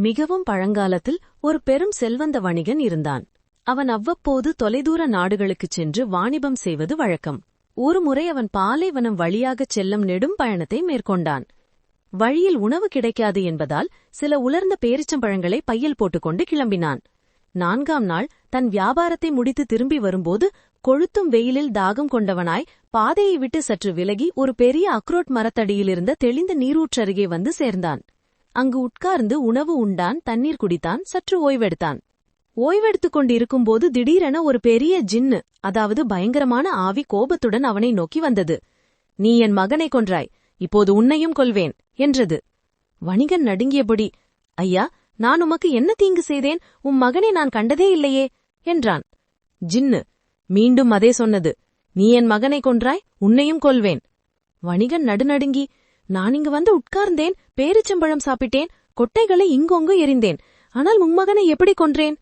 மிகவும் பழங்காலத்தில் ஒரு பெரும் செல்வந்த வணிகன் இருந்தான். அவன் அவ்வப்போது தொலைதூர நாடுகளுக்குச் சென்று வாணிபம் செய்வது வழக்கம். ஒருமுறை அவன் பாலைவனம் வழியாகச் செல்லும் நெடும் பயணத்தை மேற்கொண்டான். வழியில் உணவு கிடைக்காது என்பதால் சில உலர்ந்த பேரிச்சம்பழங்களை பையில் போட்டுக்கொண்டு கிளம்பினான். 4ஆம் நாள் தன் வியாபாரத்தை முடித்து திரும்பி வரும்போது கொளுத்தும் வெயிலில் தாகம் கொண்டவனாய் பாதையை விட்டு சற்று விலகி ஒரு பெரிய அக்ரோட் மரத்தடியிலிருந்த தெளிந்த நீரூற்றருகே வந்து சேர்ந்தான். அங்கு உட்கார்ந்து உணவு உண்டான், தண்ணீர் குடித்தான், சற்று ஓய்வெடுத்தான். ஓய்வெடுத்துக் கொண்டிருக்கும்போது திடீரென ஒரு பெரிய ஜின்னு, அதாவது பயங்கரமான ஆவி கோபத்துடன் அவனை நோக்கி வந்தது. "நீ என் மகனை கொன்றாய், இப்போது உன்னையும் கொல்வேன்" என்றது. வணிகன் நடுங்கியபடி, "ஐயா, நான் உமக்கு என்ன தீங்கு செய்தேன்? மகனை நான் கண்டதே இல்லையே" என்றான். ஜின்னு மீண்டும் அதே சொன்னது. "நீ என் மகனை கொன்றாய், உன்னையும் கொல்வேன்." வணிகன் நடுநடுங்கி, "நான் இங்கு வந்து உட்கார்ந்தேன், பேரிச்சம்பழம் சாப்பிட்டேன், கொட்டைகளை இங்கொங்கு எறிந்தேன். ஆனால் மகனை எப்படி கொன்றேன்?"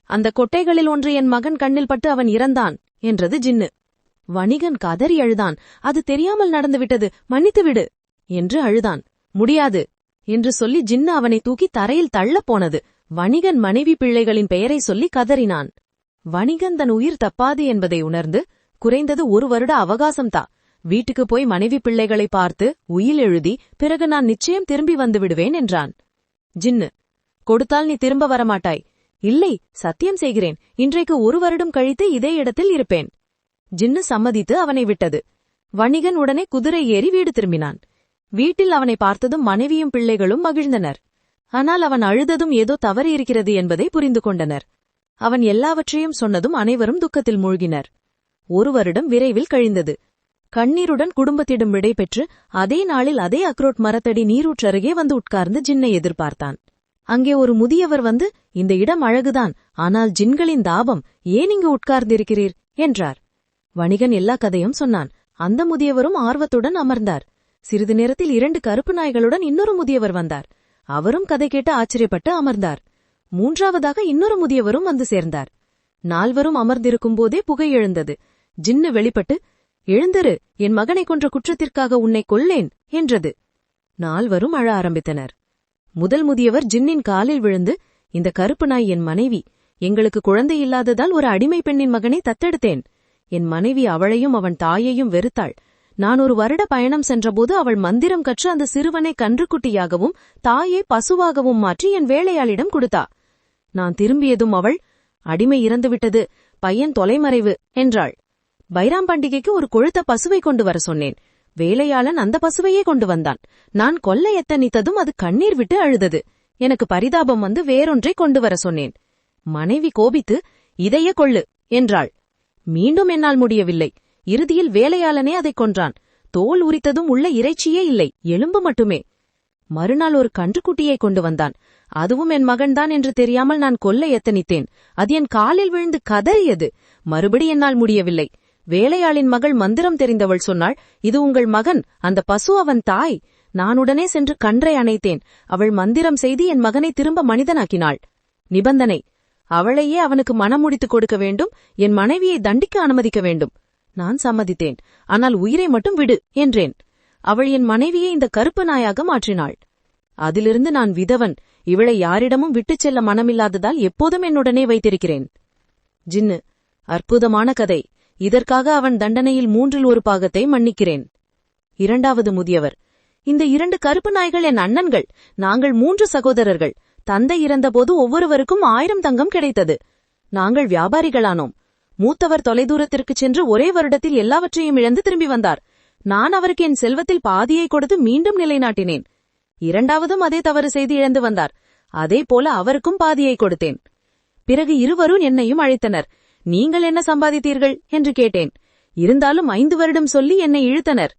"அந்த கொட்டைகளில் ஒன்று என் மகன் கண்ணில் பட்டு அவன் இறந்தான்" என்றது ஜின்னு. வணிகன் கதறி அழுதான். "அது தெரியாமல் நடந்துவிட்டது, மன்னித்துவிடு" என்று அழுதான். "முடியாது" என்று சொல்லி ஜின்னு அவனை தூக்கி தரையில் தள்ளப் போனது. வணிகன் மனைவி பிள்ளைகளின் பெயரை சொல்லி கதறினான். வணிகன் தன் உயிர் தப்பாது என்பதை உணர்ந்து, "குறைந்தது 1 வருட அவகாசம் தா, வீட்டுக்கு போய் மனைவி பிள்ளைகளை பார்த்து உயில் எழுதி பிறகு நான் நிச்சயம் திரும்பி வந்து விடுவேன்" என்றான். ஜின்னு, "கொடுத்தால் நீ திரும்ப வரமாட்டாய்." "இல்லை, சத்தியம் செய்கிறேன், இன்றைக்கு 1 வருடம் கழித்து இதே இடத்தில் இருப்பேன்." ஜின்னு சம்மதித்து அவனை விட்டது. வணிகன் உடனே குதிரை ஏறி வீடு திரும்பினான். வீட்டில் அவனை பார்த்ததும் மனைவியும் பிள்ளைகளும் மகிழ்ந்தனர். ஆனால் அவன் அழுததும் ஏதோ தவறு இருக்கிறது என்பதை புரிந்து கொண்டனர். அவன் எல்லாவற்றையும் சொன்னதும் அனைவரும் துக்கத்தில் மூழ்கினர். 1 வருடம் விரைவில் கழிந்தது. கண்ணீருடன் குடும்பத்திடம் விடை பெற்று அதே நாளில் அதே அக்ரோட் மரத்தடி நீரூற்றருகே வந்து உட்கார்ந்து ஜின்னை எதிர்பார்த்தான். அங்கே ஒரு முதியவர் வந்து, "இந்த இடம் அழகுதான், ஆனால் ஜின்களின் தாபம், ஏன் இங்கு உட்கார்ந்திருக்கிறீர்?" என்றார். வணிகன் எல்லா கதையும் சொன்னான். அந்த முதியவரும் ஆர்வத்துடன் அமர்ந்தார். சிறிது நேரத்தில் 2 கருப்பு நாய்களுடன் இன்னொரு முதியவர் வந்தார். அவரும் கதை கேட்டு ஆச்சரியப்பட்டு அமர்ந்தார். 3ஆவதாக இன்னொரு முதியவரும் வந்து சேர்ந்தார். 4வரும் அமர்ந்திருக்கும் போதே புகை எழுந்தது. ஜின்னு வெளிப்பட்டு, "எழுந்திரு, என் மகனை கொன்ற குற்றத்திற்காக உன்னை கொல்லேன்" என்றது. 4வரும் அழ ஆரம்பித்தனர். முதல் முதியவர் ஜின்னின் காலில் விழுந்து, "இந்த கருப்பு நாய் என் மனைவி. எங்களுக்கு குழந்தை இல்லாததால் ஒரு அடிமை பெண்ணின் மகனை தத்தெடுத்தேன். என் மனைவி அவளையும் அவன் தாயையும் வெறுத்தாள். நான் 1 வருட பயணம் சென்றபோது அவள் மந்திரம் கற்று அந்த சிறுவனை கன்றுக்குட்டியாகவும் தாயை பசுவாகவும் மாற்றி என் வேலையாளிடம் கொடுத்தா. நான் திரும்பியதும் அவள், 'அடிமை இறந்துவிட்டது, பையன் தொலைமறைவு' என்றாள். பைராம் பண்டிகைக்கு ஒரு கொழுத்த பசுவை கொண்டு வர சொன்னேன். வேலையாளன் அந்த பசுவையே கொண்டு வந்தான். நான் கொல்ல எத்தனித்ததும் அது கண்ணீர் விட்டு அழுதது. எனக்கு பரிதாபம் வந்து வேறொன்றை கொண்டு வர சொன்னேன். மனைவி கோபித்து, 'இதையே கொள்ளு' என்றாள். மீண்டும் என்னால் முடியவில்லை. இறுதியில் வேலையாளனே அதைக் கொன்றான். தோல் உரித்ததும் உள்ள இறைச்சியே இல்லை, எலும்பு மட்டுமே. மறுநாள் ஒரு கன்றுக்குட்டியை கொண்டு வந்தான். அதுவும் என் மகன்தான் என்று தெரியாமல் நான் கொல்ல எத்தனித்தேன். அது என் காலில் விழுந்து கதறியது. மறுபடி என்னால் முடியவில்லை. வேலையாளின் மகள் மந்திரம் தெரிந்தவள் சொன்னாள், 'இது உங்கள் மகன், அந்த பசு அவன் தாய்.' நான் உடனே சென்று கன்றை அணைத்தேன். அவள் மந்திரம் செய்து என் மகனை திரும்ப மனிதனாக்கினாள். நிபந்தனை, அவளையே அவனுக்கு மனம் முடித்துக் கொடுக்க வேண்டும், என் மனைவியை தண்டிக்க அனுமதிக்க வேண்டும். நான் சம்மதித்தேன். ஆனால் உயிரை மட்டும் விடு என்றேன். அவள் என் மனைவியை இந்த கருப்பு நாயாக மாற்றினாள். அதிலிருந்து நான் விதவன். இவளை யாரிடமும் விட்டுச் செல்ல மனமில்லாததால் எப்போதும் என்னுடனே வைத்திருக்கிறேன். ஜின்னு, அற்புதமான கதை. இதற்காக அவன் தண்டனையில் 3இல் 1 பாகத்தை மன்னிக்கிறேன். 2வது முதியவர், இந்த 2 கருப்பு நாய்கள் என் அண்ணன்கள். நாங்கள் 3 சகோதரர்கள். தந்தை இறந்தபோது ஒவ்வொருவருக்கும் 1000 தங்கம் கிடைத்தது. நாங்கள் வியாபாரிகளானோம். மூத்தவர் தொலைதூரத்திற்கு சென்று ஒரே வருடத்தில் எல்லாவற்றையும் இழந்து திரும்பி வந்தார். நான் அவருக்கு என் செல்வத்தில் பாதியை கொடுத்து மீண்டும் நிலைநாட்டினேன். 2வதும் அதே தவறு செய்து இழந்து வந்தார். அதே போல அவருக்கும் பாதியை கொடுத்தேன். பிறகு இருவரும் என்னையும் அழைத்தனர். 'நீங்கள் என்ன சம்பாதித்தீர்கள்?' என்று கேட்டேன். இருந்தாலும் 5 வருடம் சொல்லி என்னை இழுத்தனர்.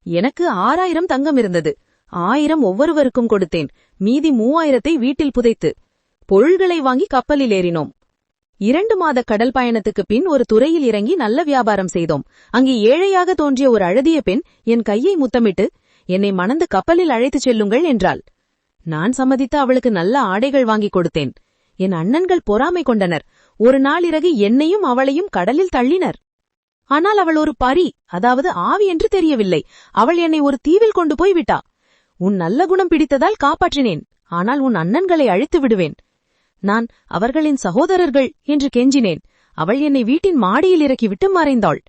எனக்கு 6000 தங்கம் இருந்தது. 1000 ஒவ்வொருவருக்கும் கொடுத்தேன். மீதி 3000ஐ வீட்டில் புதைத்து பொருள்களை வாங்கி கப்பலில் ஏறினோம். 2 மாத கடல் பயணத்துக்கு பின் ஒரு துறையில் இறங்கி நல்ல வியாபாரம் செய்தோம். அங்கே ஏழையாக தோன்றிய ஒரு அழகிய பெண் என் கையை முத்தமிட்டு, 'என்னை மணந்து கப்பலில் அழைத்துச் செல்லுங்கள்' என்றாள். நான் சம்மதித்து அவளுக்கு நல்ல ஆடைகள் வாங்கி கொடுத்தேன். என் அண்ணன்கள் பொறாமை கொண்டனர். ஒரு நாள் இரவு என்னையும் அவளையும் கடலில் தள்ளினர். ஆனால் அவள் ஒரு பரி, அதாவது ஆவி என்று தெரியவில்லை. அவள் என்னை ஒரு தீவில் கொண்டு போய் விட்டா. உன் நல்ல குணம் பிடித்ததால் காப்பாற்றினேன். ஆனால் உன் அண்ணன்களை அழித்து விடுவேன். நான் அவர்களின் சகோதரர்கள் என்று கெஞ்சினேன். அவள் என்னை வீட்டின் மாடியில் இறக்கிவிட்டு மறைந்தாள்.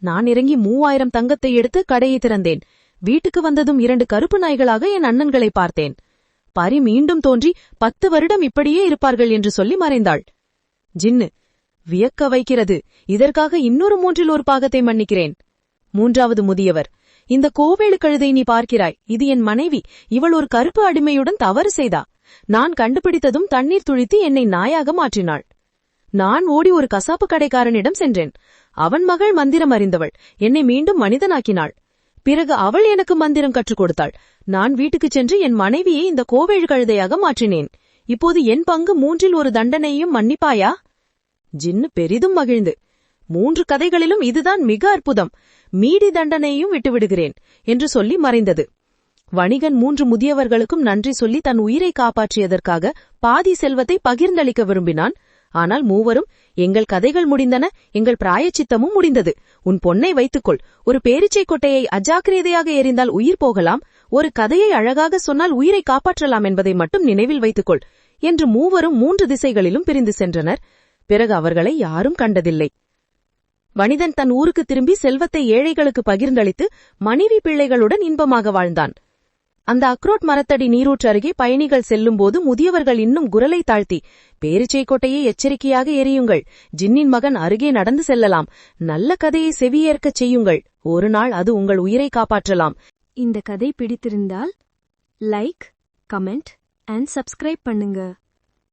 நான் இறங்கி 3000 தங்கத்தை எடுத்து கடையை திறந்தேன். வீட்டுக்கு வந்ததும் 2 கருப்பு நாய்களாக என் அண்ணன்களை பார்த்தேன். பரி மீண்டும் தோன்றி 10 வருடம் இப்படியே இருப்பார்கள் என்று சொல்லி மறைந்தாள். ஜின்னு: வியக்க வைக்கிறது. இதற்காக இன்னொரு 1/3 பாகத்தை மன்னிக்கிறேன். 3வது முதியவர்: இந்த கோவேளு கழுதை நீ பார்க்கிறாய், இது என் மனைவி. இவள் ஒரு கருப்பு அடிமையுடன் தவறு செய்தா. நான் கண்டுபிடித்ததும் தண்ணீர் துளித்து என்னை நாயாக மாற்றினாள். நான் ஓடி ஒரு கசாப்பு கடைக்காரனிடம் சென்றேன். அவன் மகள் மந்திரம் அறிந்தவள். என்னை மீண்டும் மனிதனாக்கினாள். பிறகு அவள் எனக்கு மந்திரம் கற்றுக் கொடுத்தாள். நான் வீட்டுக்குச் சென்று என் மனைவியை இந்த கோவேழு கழுதையாக மாற்றினேன். இப்போது என் பங்கு 1/3 தண்டனையும் மன்னிப்பாயா? ஜின்னு பெரிதும் மகிழ்ந்து: 3 கதைகளிலும் இதுதான் மிக அற்புதம். மீதி தண்டனையும் விட்டுவிடுகிறேன் என்று சொல்லி மறைந்தது. வணிகன் 3 முதியவர்களுக்கும் நன்றி சொல்லி தன் உயிரை காப்பாற்றியதற்காக பாதி செல்வத்தை பகிர்ந்தளிக்க விரும்பினான். ஆனால் மூவரும்: எங்கள் கதைகள் முடிந்தன, எங்கள் பிராயச்சித்தமும் முடிந்தது. உன் பொன்னை வைத்துக்கொள். ஒரு பேரிச்சை கொட்டையை அஜாக்கிரதையாக எறிந்தால் உயிர் போகலாம், ஒரு கதையை அழகாக சொன்னால் உயிரை காப்பாற்றலாம் என்பதை மட்டும் நினைவில் வைத்துக்கொள் என்று மூவரும் 3 திசைகளிலும் பிரிந்து சென்றனர். பிறகு அவர்களை யாரும் கண்டதில்லை. வணிகன் தன் ஊருக்கு திரும்பி செல்வத்தை ஏழைகளுக்கு பகிர்ந்தளித்து மனைவி பிள்ளைகளுடன் இன்பமாக வாழ்ந்தான். அந்த அக்ரோட் மரத்தடி நீரூற்று அருகே பயணிகள் செல்லும்போது முதியவர்கள் இன்னும் குரலை தாழ்த்தி: பேரிச்சை கொட்டையை எச்சரிக்கையாக எரியுங்கள். ஜின்னின் மகன் அருகே நடந்து செல்லலாம். நல்ல கதையை செவியேற்கச் செய்யுங்கள். ஒரு நாள் அது உங்கள் உயிரை காப்பாற்றலாம். இந்த கதை பிடித்திருந்தால் லைக், கமெண்ட் அண்ட் சப்ஸ்கிரைப் பண்ணுங்க.